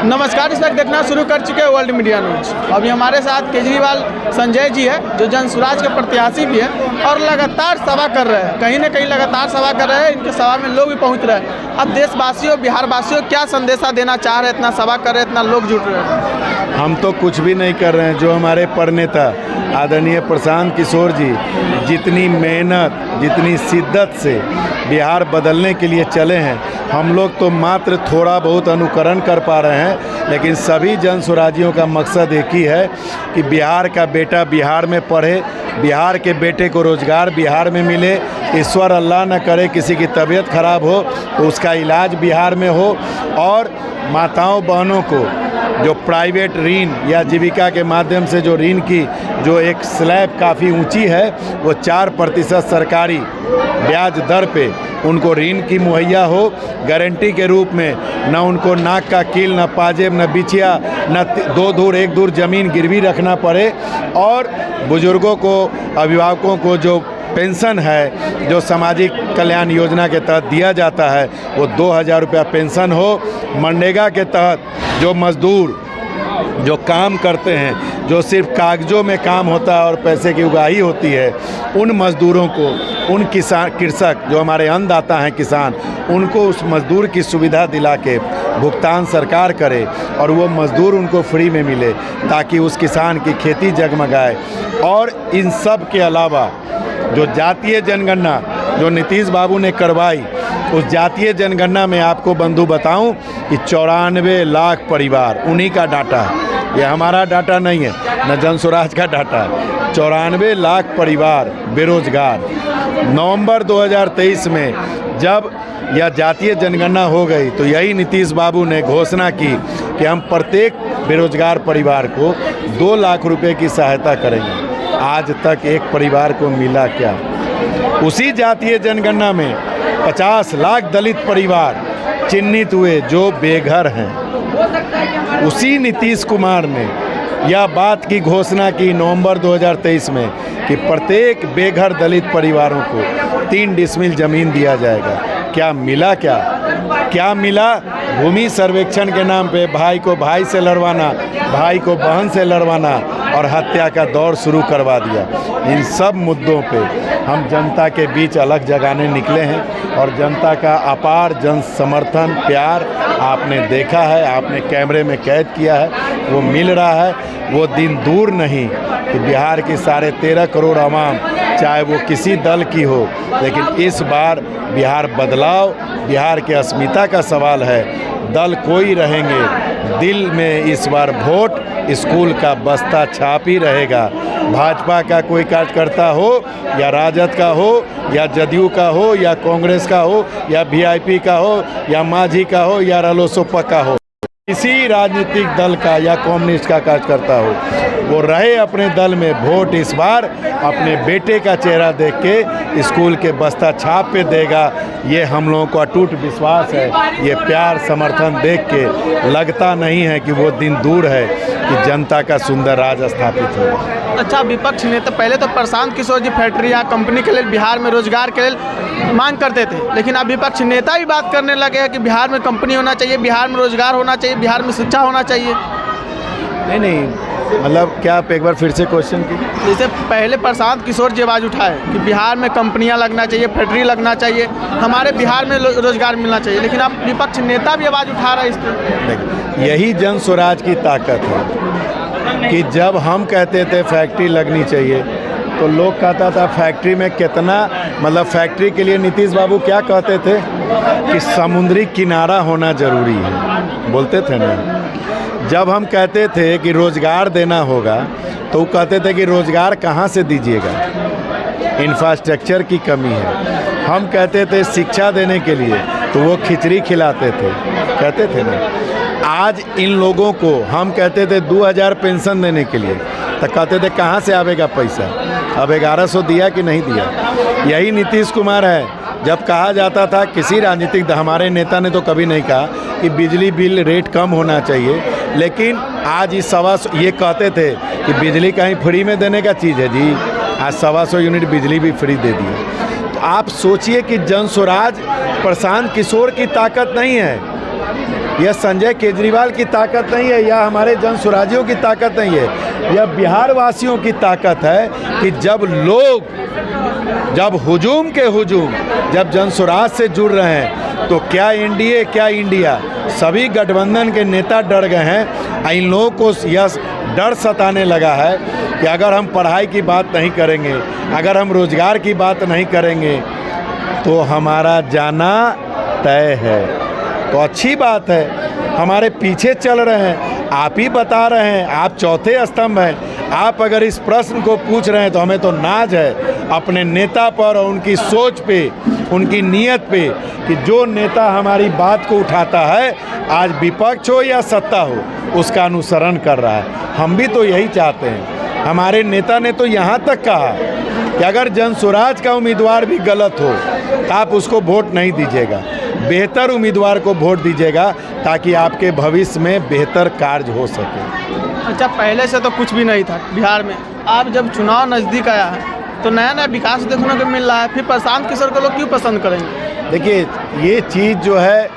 नमस्कार, इस वक्त देखना शुरू कर चुके हैं वर्ल्ड मीडिया न्यूज। अभी हमारे साथ केजरीवाल संजय जी है, जो जन स्वराज के प्रत्याशी भी है और लगातार सभा कर रहे हैं। कहीं ना कहीं लगातार सभा कर रहे हैं, इनके सभा में लोग भी पहुंच रहे हैं। अब देशवासियों, बिहार वासियों क्या संदेशा देना चाह रहे हैं? इतना सभा कर रहे हैं, इतना लोग जुट रहे हैं। हम तो कुछ भी नहीं कर रहे हैं। जो हमारे प्रणेता आदरणीय प्रशांत किशोर जी जितनी मेहनत, जितनी शिद्दत से बिहार बदलने के लिए चले हैं, हम लोग तो मात्र थोड़ा बहुत अनुकरण कर पा रहे हैं। लेकिन सभी जन स्वराजियों का मकसद एक ही है कि बिहार का बेटा बिहार में पढ़े, बिहार के बेटे को रोज़गार बिहार में मिले। ईश्वर अल्लाह न करे किसी की तबीयत खराब हो तो उसका इलाज बिहार में हो। और माताओं बहनों को जो प्राइवेट ऋण या जीविका के माध्यम से जो ऋण की जो एक स्लैब काफ़ी ऊंची है, वो 4% सरकारी ब्याज दर पे उनको ऋण की मुहैया हो, गारंटी के रूप में। न उनको नाक का कील, न पाजेब, न बिछिया, न 2 दूर 1 दूर ज़मीन गिरवी रखना पड़े। और बुजुर्गों को, अभिभावकों को जो पेंशन है, जो सामाजिक कल्याण योजना के तहत दिया जाता है, वो 2000 रुपया पेंशन हो। मनरेगा के तहत जो मज़दूर जो काम करते हैं, जो सिर्फ कागज़ों में काम होता है और पैसे की उगाही होती है, उन मज़दूरों को, उन कृषक जो हमारे अन्नदाता हैं किसान, उनको उस मज़दूर की सुविधा दिला के भुगतान सरकार करे और वो मज़दूर उनको फ्री में मिले, ताकि उस किसान की खेती जगमगाए। और इन सब के अलावा जो जातीय जनगणना जो नीतीश बाबू ने करवाई, उस जातीय जनगणना में आपको बंधु बताऊं कि 94 लाख परिवार, उन्हीं का डाटा है, ये हमारा डाटा नहीं है, न जन स्वराज का डाटा है। 94 लाख परिवार बेरोजगार। नवंबर 2023 में जब यह जातीय जनगणना हो गई तो यही नीतीश बाबू ने घोषणा की कि हम प्रत्येक बेरोजगार परिवार को 2 लाख रुपए की सहायता करेंगे। आज तक एक परिवार को मिला क्या? उसी जातीय जनगणना में 50 लाख दलित परिवार चिन्हित हुए जो बेघर हैं। उसी नीतीश कुमार ने यह बात की घोषणा की नवंबर 2023 में कि प्रत्येक बेघर दलित परिवारों को 3 डिसमिल ज़मीन दिया जाएगा। क्या मिला? क्या मिला? भूमि सर्वेक्षण के नाम पे भाई को भाई से लड़वाना, भाई को बहन से लड़वाना और हत्या का दौर शुरू करवा दिया। इन सब मुद्दों पे हम जनता के बीच अलग जगाने निकले हैं और जनता का अपार जन समर्थन, प्यार आपने देखा है, आपने कैमरे में कैद किया है, वो मिल रहा है। वो दिन दूर नहीं कि बिहार की 13.5 करोड़ आवाम, चाहे वो किसी दल की हो, लेकिन इस बार बिहार बदलाव, बिहार के अस्मिता का सवाल है। दल कोई रहेंगे, दिल में इस बार वोट स्कूल का बस्ता छाप ही रहेगा। भाजपा का कोई कार्यकर्ता हो या राजद का हो या जदयू का हो या कांग्रेस का हो या वीआईपी का हो या मांझी का हो या रालोसपा का हो, किसी राजनीतिक दल का या कम्युनिस्ट का कार्यकर्ता हो, वो रहे अपने दल में। वोट इस बार अपने बेटे का चेहरा देख के स्कूल के बस्ता छाप पे देगा। ये हम लोगों को अटूट विश्वास है। ये प्यार समर्थन देख के लगता नहीं है कि वो दिन दूर है कि जनता का सुंदर राज स्थापित हो। अच्छा, विपक्ष नेता पहले तो प्रशांत किशोर जी फैक्ट्री या कंपनी के लिए बिहार में रोजगार के लिए मांग करते थे, लेकिन अब विपक्ष नेता भी बात करने लगे हैं कि बिहार में कंपनी होना चाहिए, बिहार में रोजगार होना चाहिए, बिहार में शिक्षा होना चाहिए। नहीं, मतलब क्या आप एक बार फिर से क्वेश्चन की? जैसे पहले प्रशांत किशोर जी आवाज़ उठाए कि बिहार में कंपनियां लगना चाहिए, फैक्ट्री लगना चाहिए, हमारे बिहार में रोजगार मिलना चाहिए, लेकिन अब विपक्ष नेता भी आवाज़ उठा रहा है इस पर। यही जन स्वराज की ताकत है कि जब हम कहते थे फैक्ट्री लगनी चाहिए तो लोग कहता था फैक्ट्री में कितना, मतलब फैक्ट्री के लिए नीतीश बाबू क्या कहते थे कि समुद्री किनारा होना ज़रूरी है, बोलते थे ना। जब हम कहते थे कि रोज़गार देना होगा तो वो कहते थे कि रोज़गार कहाँ से दीजिएगा, इंफ्रास्ट्रक्चर की कमी है। हम कहते थे शिक्षा देने के लिए तो वो खिचड़ी खिलाते थे, कहते थे ना। आज इन लोगों को हम कहते थे 2000 पेंशन देने के लिए तो कहते थे कहाँ से आवेगा पैसा। अब 1100 दिया कि नहीं दिया? यही नीतीश कुमार है। जब कहा जाता था किसी राजनीतिक, हमारे नेता ने तो कभी नहीं कहा कि बिजली बिल रेट कम होना चाहिए, लेकिन आज इस ये कहते थे कि बिजली कहीं फ्री में देने का चीज़ है जी। आज 125 यूनिट बिजली भी फ्री दे दी। तो आप सोचिए कि जन स्वराज प्रशांत किशोर की ताकत नहीं है, यह संजय केजरीवाल की ताकत नहीं है, या हमारे जन सुराजियों की ताकत नहीं है, यह बिहार वासियों की ताकत है कि जब हुजूम के हुजूम जब जन सुराज से जुड़ रहे हैं तो क्या एनडीए क्या इंडिया सभी गठबंधन के नेता डर गए हैं। इन लोगों को यह डर सताने लगा है कि अगर हम पढ़ाई की बात नहीं करेंगे, अगर हम रोजगार की बात नहीं करेंगे तो हमारा जाना तय है। तो अच्छी बात है, हमारे पीछे चल रहे हैं, आप ही बता रहे हैं, आप चौथे स्तंभ हैं। आप अगर इस प्रश्न को पूछ रहे हैं तो हमें तो नाज है अपने नेता पर और उनकी सोच पे, उनकी नीयत पे कि जो नेता हमारी बात को उठाता है, आज विपक्ष हो या सत्ता हो, उसका अनुसरण कर रहा है। हम भी तो यही चाहते हैं। हमारे नेता ने तो यहाँ तक कहा कि अगर जन सुराज का उम्मीदवार भी गलत हो तो आप उसको वोट नहीं दीजिएगा, बेहतर उम्मीदवार को वोट दीजिएगा ताकि आपके भविष्य में बेहतर कार्य हो सके। अच्छा, पहले से तो कुछ भी नहीं था बिहार में, अब जब चुनाव नज़दीक आया है तो नया नया विकास देखने को मिल रहा है, फिर प्रशांत किशोर को लोग क्यों पसंद करेंगे? देखिए, ये चीज़ जो है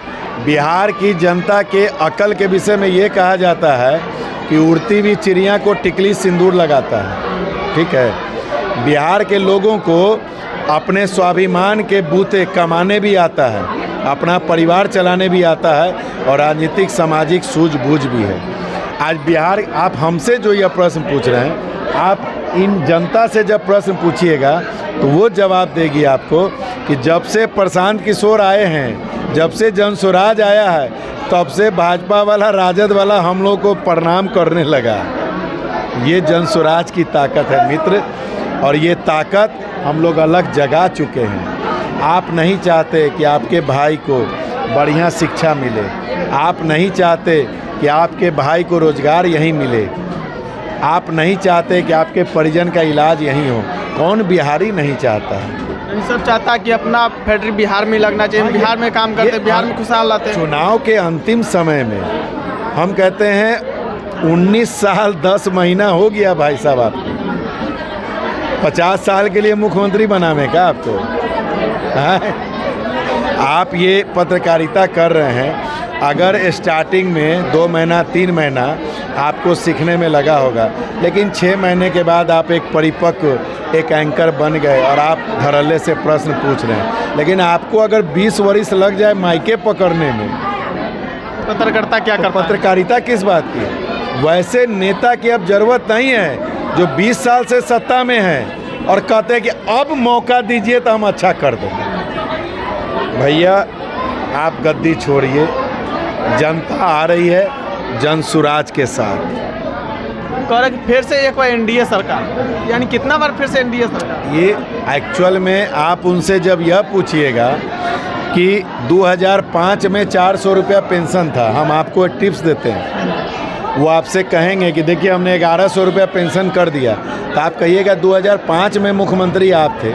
बिहार की जनता के अकल के विषय में ये कहा जाता है कि उड़ती हुई चिड़िया को टिकली सिंदूर लगाता है। ठीक है, बिहार के लोगों को अपने स्वाभिमान के बूते कमाने भी आता है, अपना परिवार चलाने भी आता है और राजनीतिक सामाजिक सूझबूझ भी है। आज बिहार, आप हमसे जो यह प्रश्न पूछ रहे हैं, आप इन जनता से जब प्रश्न पूछिएगा तो वो जवाब देगी आपको कि जब से प्रशांत किशोर आए हैं, जब से जन सुराज आया है, तब से भाजपा वाला, राजद वाला हम लोग को प्रणाम करने लगा। ये जन सुराज की ताकत है मित्र, और ये ताकत हम लोग अलग जगा चुके हैं। आप नहीं चाहते कि आपके भाई को बढ़िया शिक्षा मिले, आप नहीं चाहते कि आपके भाई को रोजगार यहीं मिले, आप नहीं चाहते कि आपके परिजन का इलाज यहीं हो। कौन बिहारी नहीं चाहता है? इन सब चाहता कि अपना फैक्ट्री बिहार में लगना चाहिए, बिहार में काम करते, बिहार में खुशहाल रहते हैं। चुनाव के अंतिम समय में हम कहते हैं 19 साल 10 महीना हो गया भाई साहब, आपको 50 साल के लिए मुख्यमंत्री बनाने का आपको है? आप ये पत्रकारिता कर रहे हैं, अगर स्टार्टिंग में 2 महीना 3 महीना आपको सीखने में लगा होगा, लेकिन 6 महीने के बाद आप एक परिपक्व एक एंकर बन गए और आप धड़ल्ले से प्रश्न पूछ रहे हैं। लेकिन आपको अगर 20 वर्ष लग जाए माइके पकड़ने में, पत्रकारिता क्या करता है? पत्रकारिता किस बात की? वैसे नेता की अब जरूरत नहीं है जो 20 साल से सत्ता में है और कहते हैं कि अब मौका दीजिए तो हम अच्छा कर देंगे। भैया, आप गद्दी छोड़िए, जनता आ रही है जन सुराज के साथ। कह रहे कि फिर से एक बार एनडीए सरकार, यानी कितना बार फिर से एनडीए सरकार? ये एक्चुअल में आप उनसे जब यह पूछिएगा कि 2005 में 400 रुपया पेंशन था, हम आपको एक टिप्स देते हैं, वो आपसे कहेंगे कि देखिए हमने 1100 रुपया पेंशन कर दिया, तो आप कहिएगा 2005 में मुख्यमंत्री आप थे,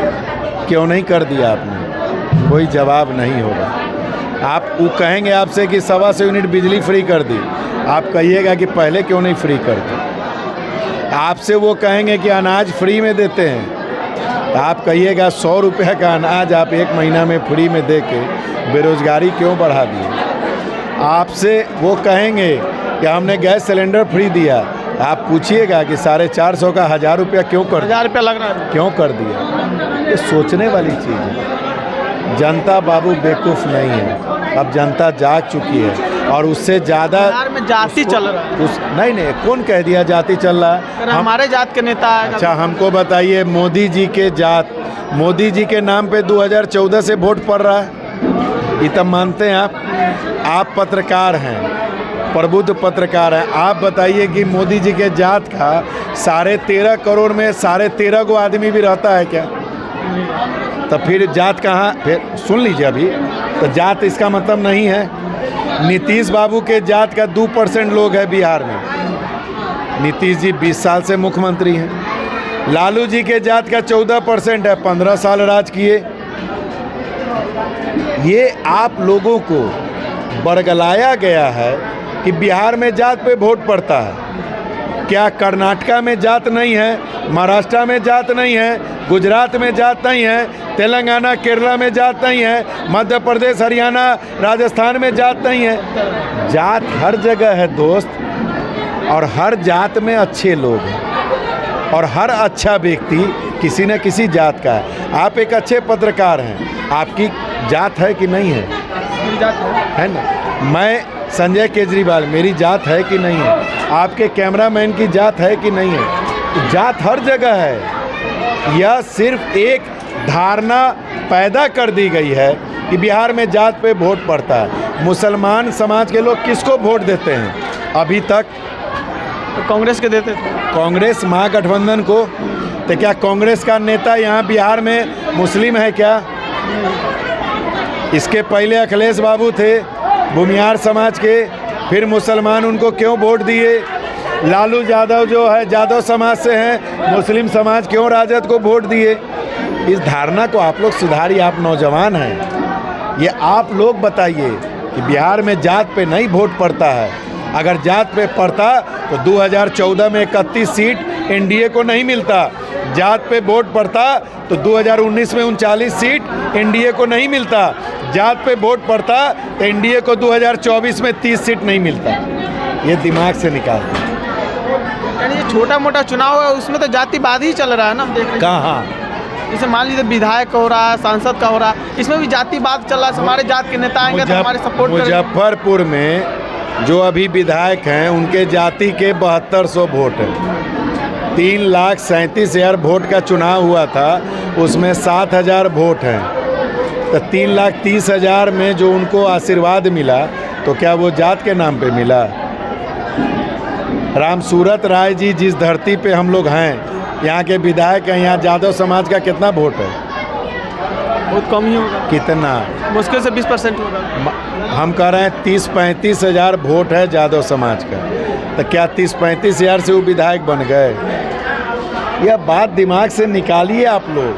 क्यों नहीं कर दिया आपने? कोई जवाब नहीं होगा। आप वो कहेंगे आपसे कि 125 यूनिट बिजली फ्री कर दी, आप कहिएगा कि पहले क्यों नहीं फ्री कर दी। आपसे वो कहेंगे कि अनाज फ्री में देते हैं, तो आप कहिएगा 100 रुपये का अनाज आप 1 महीना में फ्री में दे के बेरोजगारी क्यों बढ़ा दिए। आपसे वो कहेंगे कि हमने गैस सिलेंडर फ्री दिया, आप पूछिएगा कि 450 का 1000 रुपया क्यों कर, 1000 रुपया लग रहा है, क्यों कर दिया। ये सोचने वाली चीज़ है। जनता बाबू बेवकूफ़ नहीं है, अब जनता जाग चुकी है और उससे ज़्यादा बिहार में जाति चल रहा है। नहीं, कौन कह दिया जाति चल रहा है? हमारे जात के नेता है। अच्छा, हमको बताइए, मोदी जी के जात, मोदी जी के नाम पे 2014 से वोट पड़ रहा है, ये तब मानते हैं आप पत्रकार हैं, प्रबुद्ध पत्रकार हैं, आप बताइए कि मोदी जी के जात का 13.5 करोड़ में 13.5 गो आदमी भी रहता है क्या? तो फिर जात कहाँ? फिर सुन लीजिए, अभी तो जात इसका मतलब नहीं है। नीतीश बाबू के जात का 2% लोग है बिहार में। नीतीश जी 20 साल से मुख्यमंत्री हैं। लालू जी के जात का 14% है, 15 साल राज किए। ये आप लोगों को बरगलाया गया है कि बिहार में जात पे वोट पड़ता है। क्या कर्नाटका में जात नहीं है, महाराष्ट्र में जात नहीं है, गुजरात में जात नहीं है, तेलंगाना केरला में जात नहीं है, मध्य प्रदेश हरियाणा राजस्थान में जात नहीं है? जात हर जगह है दोस्त, और हर जात में अच्छे लोग हैं, और हर अच्छा व्यक्ति किसी न किसी जात का है। आप एक अच्छे पत्रकार हैं, आपकी जात है कि नहीं है? मेरी जात है ना। मैं संजय केजरीवाल, मेरी जात है कि नहीं है? आपके कैमरामैन की जात है कि नहीं है? तो जात हर जगह है। यह सिर्फ एक धारणा पैदा कर दी गई है कि बिहार में जात पे वोट पड़ता है। मुसलमान समाज के लोग किसको वोट देते हैं अभी तक? तो कांग्रेस के देते थे। कांग्रेस महागठबंधन को। तो क्या कांग्रेस का नेता यहाँ बिहार में मुस्लिम है क्या? इसके पहले अखिलेश बाबू थे भूमिहार समाज के, फिर मुसलमान उनको क्यों वोट दिए? लालू यादव जो है यादव समाज से हैं, मुस्लिम समाज क्यों राजद को वोट दिए? इस धारणा को आप लोग सुधारिए, आप नौजवान हैं। ये आप लोग बताइए कि बिहार में जात पे नहीं वोट पड़ता है। अगर जात पे पड़ता तो 2014 में 31 सीट एनडीए को नहीं मिलता। जात पे वोट पड़ता तो 2019 में 39 सीट एनडीए को नहीं मिलता। जात पे वोट पड़ता तो एनडीए को 2024 में 30 सीट नहीं मिलता। ये दिमाग से निकाल दो। यानी ये छोटा मोटा चुनाव है, उसमें तो जातिवाद ही चल रहा है ना, हम देख रहे हैं। कहाँ? जैसे मान लीजिए विधायक हो रहा है, सांसद का हो रहा है, इसमें भी जातिवाद चल रहा है। हमारे जात के नेता आएंगे तो हमारे सपोर्ट करेंगे। मुजफ्फरपुर में जो अभी विधायक हैं उनके जाति के 7200 वोट हैं। 3,37,000 वोट का चुनाव हुआ था, उसमें 7,000 वोट हैं। तो 3,30,000 में जो उनको आशीर्वाद मिला तो क्या वो जात के नाम पे मिला? रामसूरत राय जी जिस धरती पे हम लोग हैं, यहाँ के विधायक हैं, यहाँ यादव समाज का कितना वोट है? बहुत कम ही होगा। कितना? मुश्किल से 20% होगा। हम कह रहे हैं 30-35 हज़ार वोट है यादव समाज का। तो क्या 30-35 हज़ार से वो विधायक बन गए? यह बात दिमाग से निकालिए आप लोग।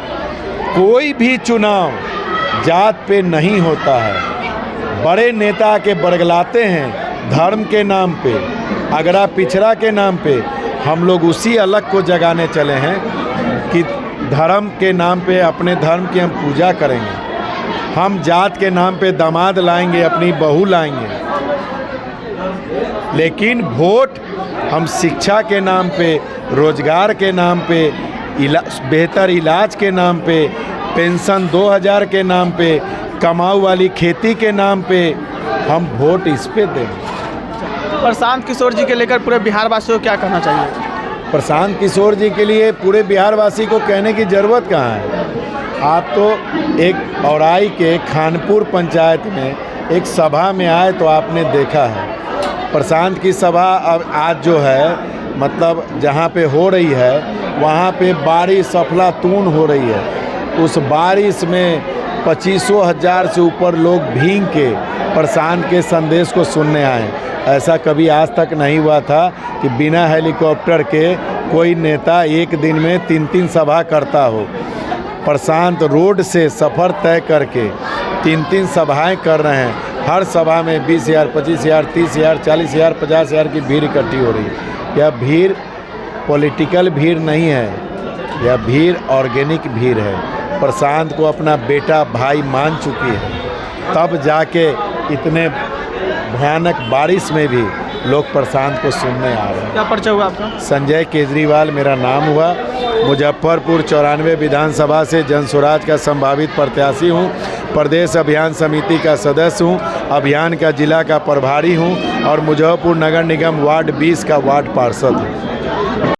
कोई भी चुनाव जात पे नहीं होता है। बड़े नेता के बरगलाते हैं धर्म के नाम पे, अगरा पिछड़ा के नाम पे। हम लोग उसी अलग को जगाने चले हैं कि धर्म के नाम पे अपने धर्म की हम पूजा करेंगे। हम जात के नाम पे दामाद लाएंगे, अपनी बहू लाएंगे, लेकिन वोट हम शिक्षा के नाम पे, रोजगार के नाम पे, बेहतर इलाज के नाम पे, पेंशन 2000 के नाम पे, कमाऊ वाली खेती के नाम पे हम वोट इस पे देंगे। प्रशांत किशोर जी के लेकर पूरे बिहार वासियों को क्या कहना चाहिए? प्रशांत किशोर जी के लिए पूरे बिहार वासी को कहने की ज़रूरत कहाँ है? आप तो एक औराई के खानपुर पंचायत में एक सभा में आए तो आपने देखा है। प्रशांत की सभा अब आज जो है मतलब जहाँ पे हो रही है वहाँ पे बारिश अफलातून हो रही है। उस बारिश में 25,000 से ऊपर लोग भीग के प्रशांत के संदेश को सुनने आए। ऐसा कभी आज तक नहीं हुआ था कि बिना हेलीकॉप्टर के कोई नेता एक दिन में 3-3 सभा करता हो। प्रशांत रोड से सफ़र तय करके 3-3 सभाएं कर रहे हैं। हर सभा में 20,000, 25,000, 30,000, 40,000, 50,000 की भीड़ इकट्ठी हो रही है। यह भीड़ पॉलिटिकल भीड़ नहीं है, यह भीड़ ऑर्गेनिक भीड़ है। प्रशांत को अपना बेटा भाई मान चुकी है, तब जाके इतने भयानक बारिश में भी लोग प्रशांत को सुनने आ रहे हैं। क्या परिचय हुआ आपका? संजय केजरीवाल मेरा नाम हुआ। मुजफ्फरपुर 94 विधानसभा से जन स्वराज का संभावित प्रत्याशी हूँ। प्रदेश अभियान समिति का सदस्य हूँ, अभियान का जिला का प्रभारी हूँ और मुजफ्फरपुर नगर निगम वार्ड 20 का वार्ड पार्षद हूँ।